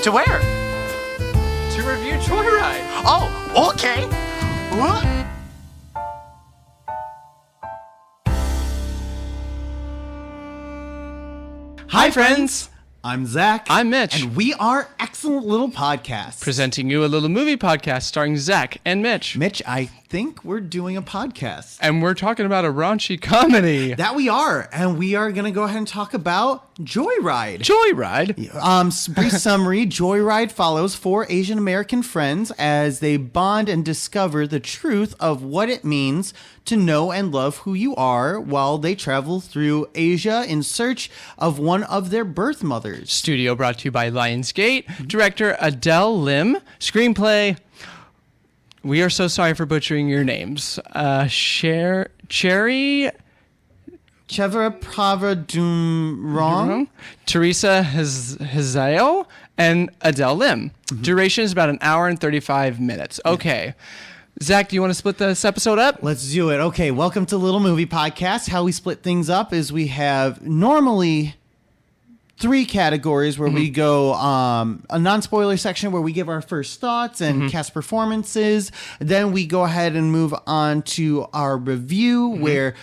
To where? To review Joyride. Oh, okay. What? Hi, friends. I'm Zach. I'm Mitch. And we are Excellent Little Podcasts. Presenting you a little movie podcast starring Zach and Mitch. Mitch, I think we're doing a podcast. And we're talking about a raunchy comedy. That we are. And we are going to go ahead and talk about Joyride. Joyride? Brief summary. Joyride follows four Asian American friends as they bond and discover the truth of what it means to know and love who you are while they travel through Asia in search of one of their birth mothers. Studio brought to you by Lionsgate. Director Adele Lim. Screenplay. We are so sorry for butchering your names. Cherry Chevra Pravadumrong. Teresa Hazael and Adele Lim. Duration is about an hour and 35 minutes. Okay. Zach, do you want to split this episode up? Let's do it. Okay, welcome to Little Movie Podcast. How we split things up is we have normally three categories where we go a non-spoiler section where we give our first thoughts and cast performances. Then we go ahead and move on to our review where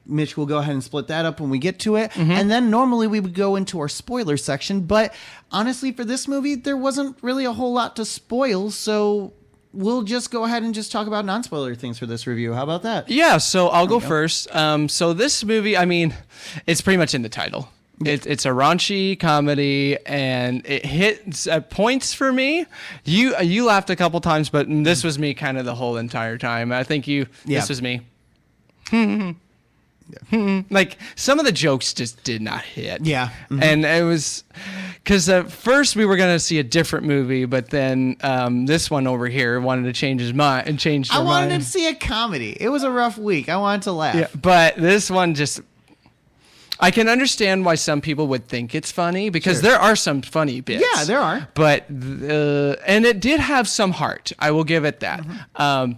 Mitch will go ahead and split that up when we get to it. And then normally we would go into our spoiler section. But honestly, for this movie, there wasn't really a whole lot to spoil. So we'll just go ahead and just talk about non-spoiler things for this review. How about that? Yeah, so I'll go first. So this movie, I mean, it's pretty much in the title. It's a raunchy comedy, and it hits points for me. You laughed a couple times, but this was me kind of the whole entire time. I think this was me. Like, some of the jokes just did not hit. Yeah. And it was because at first we were going to see a different movie, but then this one over here wanted to change his mind and change their mind. I wanted to see a comedy. It was a rough week. I wanted to laugh. Yeah, but this one just... I can understand why some people would think it's funny because there are some funny bits. Yeah, there are. But and it did have some heart. I will give it that.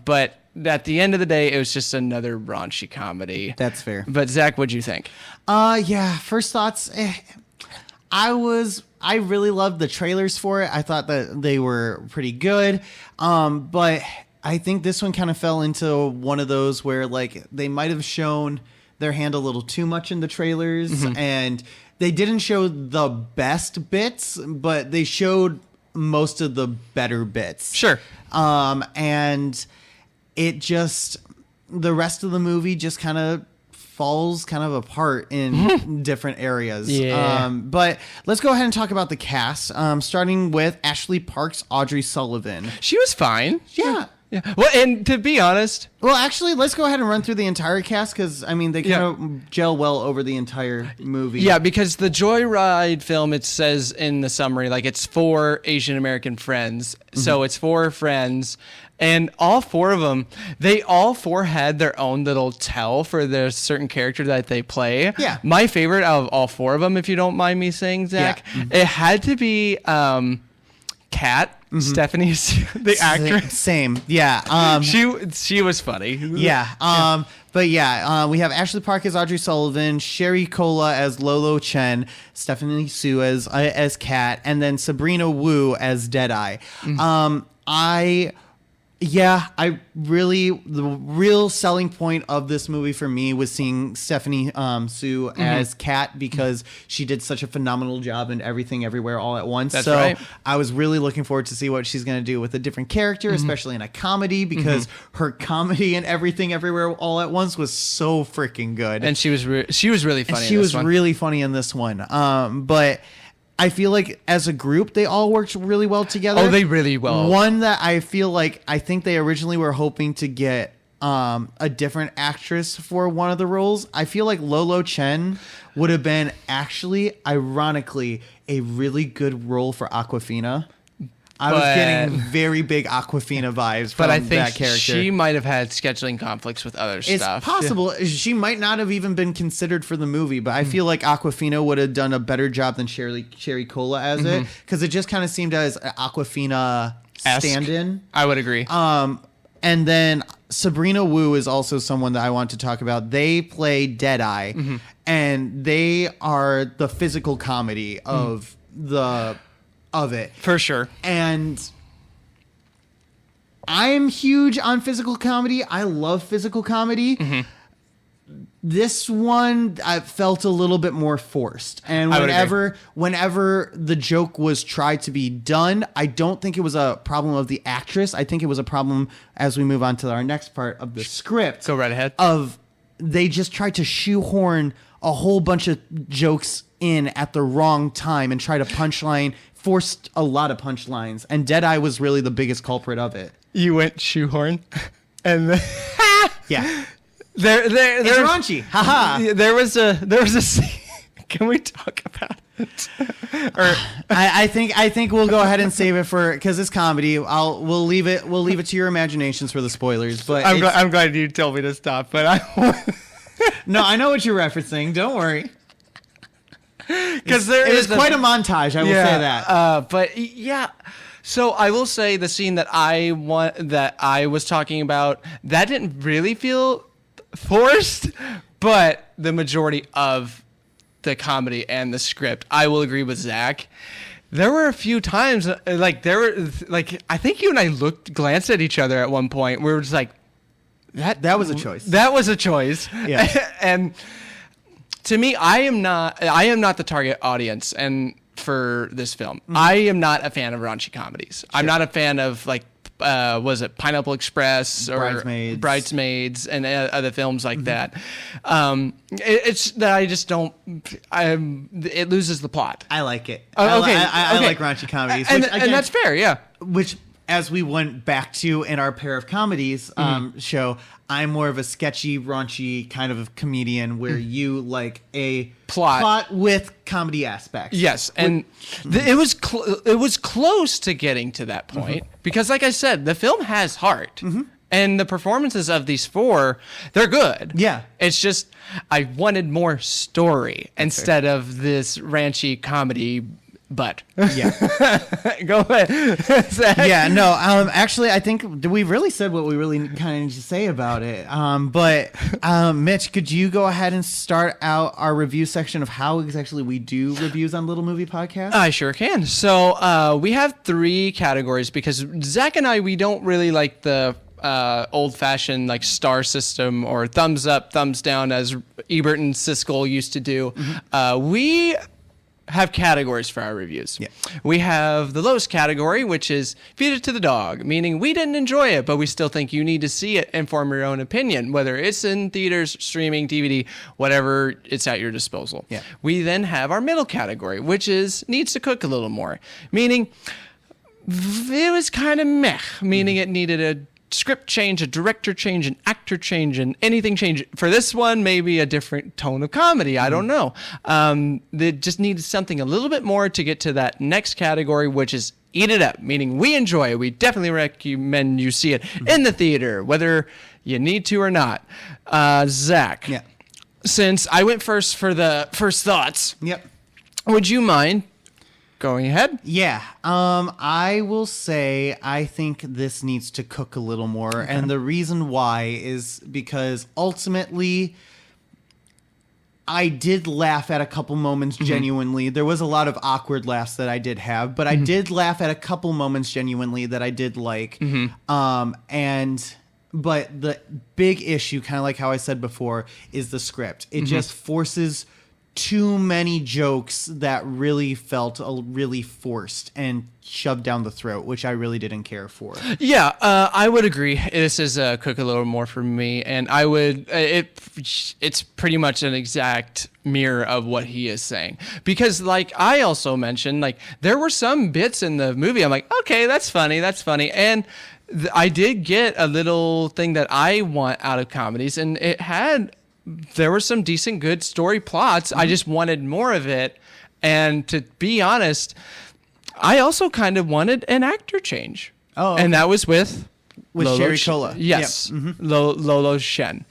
But at the end of the day, it was just another raunchy comedy. That's fair. But Zach, what'd you think? Yeah. First thoughts. I really loved the trailers for it. I thought that they were pretty good. But I think this one kind of fell into one of those where like they might have shown their hand a little too much in the trailers, and they didn't show the best bits, but they showed most of the better bits. Sure. And it just, the rest of the movie just kind of falls kind of apart in different areas. Yeah. But let's go ahead and talk about the cast, starting with Ashley Parks, Audrey Sullivan. She was fine. Yeah. Yeah. Well, and to be honest... Well, actually, let's go ahead and run through the entire cast because, I mean, they kind of gel well over the entire movie. Yeah, because the Joyride film, it says in the summary, like, it's four Asian American friends. So it's four friends. And all four of them, they all four had their own little tell for the certain character that they play. Yeah. My favorite out of all four of them, if you don't mind me saying, Zach, it had to be Kat. Stephanie, the actress. Same. Yeah. She was funny. Yeah. But yeah, we have Ashley Park as Audrey Sullivan, Sherry Cola as Lolo Chen, Stephanie Su as Kat, and then Sabrina Wu as Deadeye. The real selling point of this movie for me was seeing Stephanie Su as Kat because she did such a phenomenal job in Everything Everywhere All at Once. That's right. I was really looking forward to see what she's going to do with a different character, especially in a comedy, because her comedy in Everything Everywhere All at Once was so freaking good. And she was really funny. She was really funny in this one. But I feel like as a group, they all worked really well together. Oh, they really well. One that I feel like I think they originally were hoping to get a different actress for one of the roles. I feel like Lolo Chen would have been actually, ironically, a really good role for Awkwafina. I was getting very big Awkwafina vibes from that character. But I think she might have had scheduling conflicts with other stuff. It's possible. Yeah. She might not have even been considered for the movie, but I feel like Awkwafina would have done a better job than Sherry Cola as it, because it just kind of seemed as an Awkwafina stand-in. I would agree. And then Sabrina Wu is also someone that I want to talk about. They play Deadeye, and they are the physical comedy of the of it. For sure. And I'm huge on physical comedy. I love physical comedy. Mm-hmm. This one I felt a little bit more forced. And whenever the joke was tried to be done, I don't think it was a problem of the actress. I think it was a problem, as we move on to our next part, of the script. Go right ahead. They just tried to shoehorn a whole bunch of jokes in at the wrong time and try to forced a lot of punchlines. And Deadeye was really the biggest culprit of it. You went shoehorn, and yeah. It's raunchy. Haha. There was a scene. Can we talk about it? I think we'll go ahead and save it because it's comedy. We'll leave it to your imaginations for the spoilers. But I'm glad you told me to stop. But no, I know what you're referencing. Don't worry. Because it was quite a montage. I will say that. But yeah. So I will say the scene that I was talking about, that didn't really feel forced, but the majority of the comedy and the script, I will agree with Zach. There were a few times, I think you and I glanced at each other at one point. We were just like, that was a choice. That was a choice. Yeah. And to me, I am not the target audience. And for this film, I am not a fan of raunchy comedies. Sure. I'm not a fan of was it Pineapple Express or Bridesmaids and other films like that. It's that I just don't. It loses the plot. I like it. Okay, I like raunchy comedies, and that's fair. Yeah. Which, as we went back to in our Pair of Comedies show, I'm more of a sketchy, raunchy kind of comedian where you like a plot with comedy aspects. Yes, and it was close to getting to that point because, like I said, the film has heart. And the performances of these four, they're good. Yeah. It's just I wanted more story instead of this ranchy comedy. But yeah, go ahead. Yeah, no. Actually, I think we really said what we really kind of need to say about it. But Mitch, could you go ahead and start out our review section of how exactly we do reviews on Little Movie Podcast? I sure can. So we have 3 categories because Zach and I, we don't really like the old-fashioned like star system or thumbs up, thumbs down as Ebert and Siskel used to do. We have categories for our reviews. Yeah. We have the lowest category, which is feed it to the dog, meaning we didn't enjoy it, but we still think you need to see it and form your own opinion, whether it's in theaters, streaming, DVD, whatever, it's at your disposal. Yeah. We then have our middle category, which is needs to cook a little more, meaning it was kind of meh, meaning it needed a script change, a director change, an actor change, and anything change. For this one, maybe a different tone of comedy. I don't know. They just needed something a little bit more to get to that next category, which is eat it up, meaning we enjoy it. We definitely recommend you see it in the theater, whether you need to or not. Zach, yeah. Since I went first for the first thoughts, yep. Would you mind going ahead? Yeah. I will say I think this needs to cook a little more. Okay. And the reason why is because ultimately I did laugh at a couple moments genuinely. There was a lot of awkward laughs that I did have, but I did laugh at a couple moments genuinely that I did like. But the big issue, kind of like how I said before, is the script. It just forces too many jokes that really felt really forced and shoved down the throat, which I really didn't care for. Yeah, I would agree. This is cook a little more for me, and I would. It's pretty much an exact mirror of what he is saying, because like I also mentioned, like there were some bits in the movie I'm like, okay, that's funny, and I did get a little thing that I want out of comedies, and there were some decent, good story plots. I just wanted more of it. And to be honest, I also kind of wanted an actor change. Oh, okay. And that was with Sherry Cola. Yes. Yep. Lolo Shen.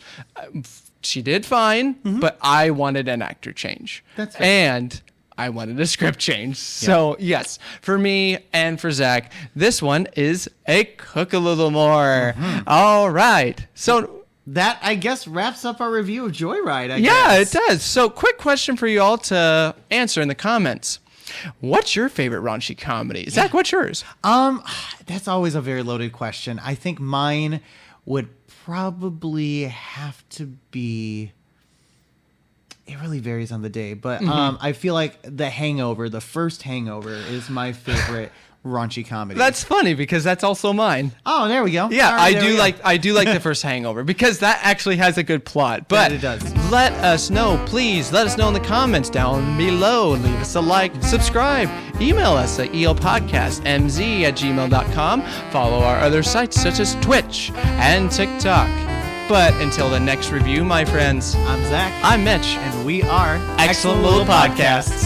She did fine, but I wanted an actor change. That's fair. And I wanted a script change. So, yes, for me and for Zach, this one is a cook a little more. All right. So that, I guess, wraps up our review of Joyride, I guess. Yeah, it does. So, quick question for you all to answer in the comments. What's your favorite raunchy comedy? Zach, what's yours? That's always a very loaded question. I think mine would probably have to be. It really varies on the day, but I feel like The Hangover, the first Hangover, is my favorite raunchy comedy. That's funny because that's also mine. Oh, there we go. Yeah, All right, I do like the first Hangover because that actually has a good plot. But it does. Let us know, please. Let us know in the comments down below. Leave us a like, subscribe, email us at elpodcastmz@gmail.com. Follow our other sites such as Twitch and TikTok. But until the next review, my friends, I'm Zach. I'm Mitch. And we are Excellent Little Podcasts.